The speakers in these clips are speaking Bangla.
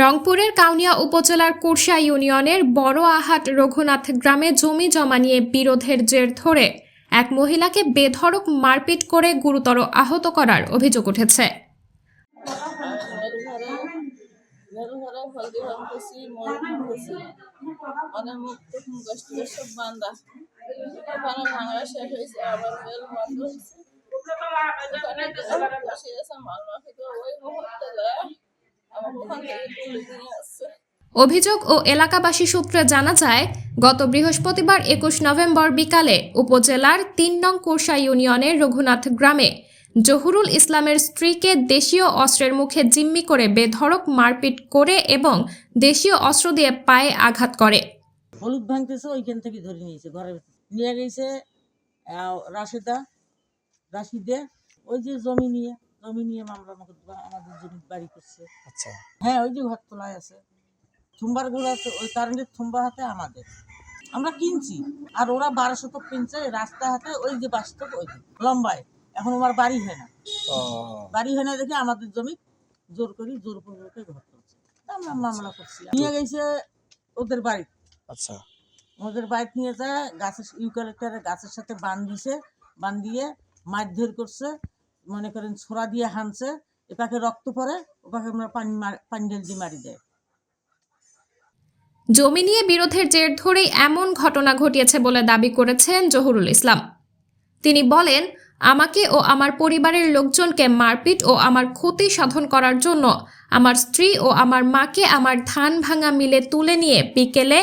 রংপুরের কাউনিয়া উপজেলার কুরসা ইউনিয়নের বড় আহাট রঘুনাথ গ্রামে জমি জমা নিয়ে বিরোধের জের ধরে এক মহিলাকে বেধড়ক মারপিট করে গুরুতর আহত করার অভিযোগ উঠেছে। অভিযোগ ও এলাকাবাসী সূত্রে জানা যায়, গত বৃহস্পতিবার ২১ নভেম্বর বিকালে উপজেলার ৩ নং কুরসা ইউনিয়নের রঘুনাথ গ্রামে জহুরুল ইসলামের স্ত্রীকে দেশীয় অস্ত্রের মুখে জিম্মি করে বেধড়ক মারপিট করে এবং দেশীয় অস্ত্র দিয়ে পায়ে আঘাত করে। হলুদ ভাঙতেছে, ওইখান থেকে ধরে নিয়েছে, ঘরে নিয়ে গেছে রাশিদে, ওই যে জমি নিয়ে মামলা আমাদের জমি বাড়ি করছে। আচ্ছা, হ্যাঁ, ওই যে ঘর তোলায় আছে, থুম্বার গুলো আছে, ওই কারেন্টের থুম্বা হাতে আমাদের, আমরা কিনছি, আর ওরা 12 শতক কিনছে রাস্তা হাতে, ওই যে বাস্তব ওই লম্বায়। এখন আমার বাড়ি হয় না দেখে আমাদের জমি জোরপূর্বক ঘর তুলছে, আমরা মামলা করছি। নিয়ে গেছে ওদের বাড়ি। আচ্ছা, ওদের বাড়ি নিয়ে যায় গাছের ইউক্যালিপটাসের গাছের সাথে বান্ধিয়ে মারধর করছে, মনে করেন ছোড়া দিয়ে হানছে, এটাকে রক্ত পড়ে, ওটাকে আমরা পানি ঢেল দিয়ে মারি দেয়। জমি নিয়ে বিরোধের জের ধরেই এমন ঘটনা ঘটিয়েছে বলে দাবি করেছেন জহুরুল ইসলাম। তিনি বলেন, আমাকে ও আমার পরিবারের লোকজনকে মারপিট ও আমার ক্ষতি সাধন করার জন্য আমার স্ত্রী ও আমার মাকে আমার ধান ভাঙা মিলে তুলে নিয়ে বিকেলে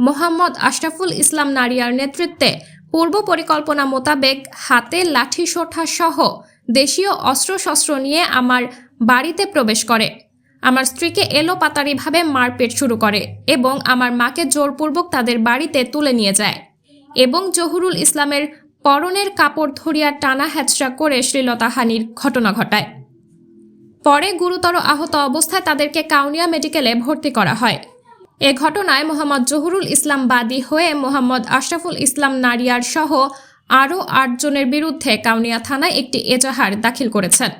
মোহাম্মদ আশরাফুল ইসলাম নারিয়ার নেতৃত্বে পূর্ব পরিকল্পনা মোতাবেক হাতে লাঠি সোঁঠা সহ দেশীয় অস্ত্রশস্ত্র নিয়ে আমার বাড়িতে প্রবেশ করে, আমার স্ত্রীকে এলোপাতাড়িভাবে মারপিট শুরু করে এবং আমার মাকে জোরপূর্বক তাদের বাড়িতে তুলে নিয়ে যায় এবং জহুরুল ইসলামের পরনের কাপড় ধরিয়া টানা হ্যাচড়া করে শ্লীলতাহানির ঘটনা ঘটায়। পরে গুরুতর আহত অবস্থায় তাদেরকে কাউনিয়া মেডিকেলে ভর্তি করা হয়। এ ঘটনায় মোহাম্মদ জহুরুল ইসলাম বাদী হয়ে মোহাম্মদ আশরাফুল ইসলাম নারিয়ার সহ আরও ৮ জনের বিরুদ্ধে কাউনিয়া থানায় একটি এজাহার দাখিল করেছেন।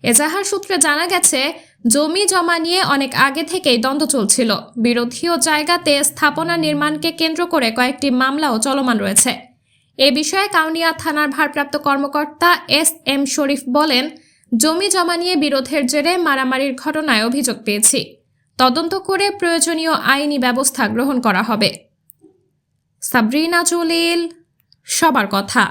এজাহার সূত্রে জানা গেছে, জমি জমা নিয়ে অনেক আগে থেকেই দ্বন্দ্ব চলছিল। বিরোধীয় জায়গাতে স্থাপনা নির্মাণকে কেন্দ্র করে কয়েকটি মামলাও চলমান রয়েছে। এ বিষয়ে কাউনিয়া থানার ভারপ্রাপ্ত কর্মকর্তা SM শরীফ বলেন, জমি জমা নিয়ে বিরোধের জেরে মারামারির ঘটনায় অভিযোগ পেয়েছি, তদন্ত করে প্রয়োজনীয় আইনি ব্যবস্থা গ্রহণ করা হবে। সাবরিনা জলিল, সবার কথা।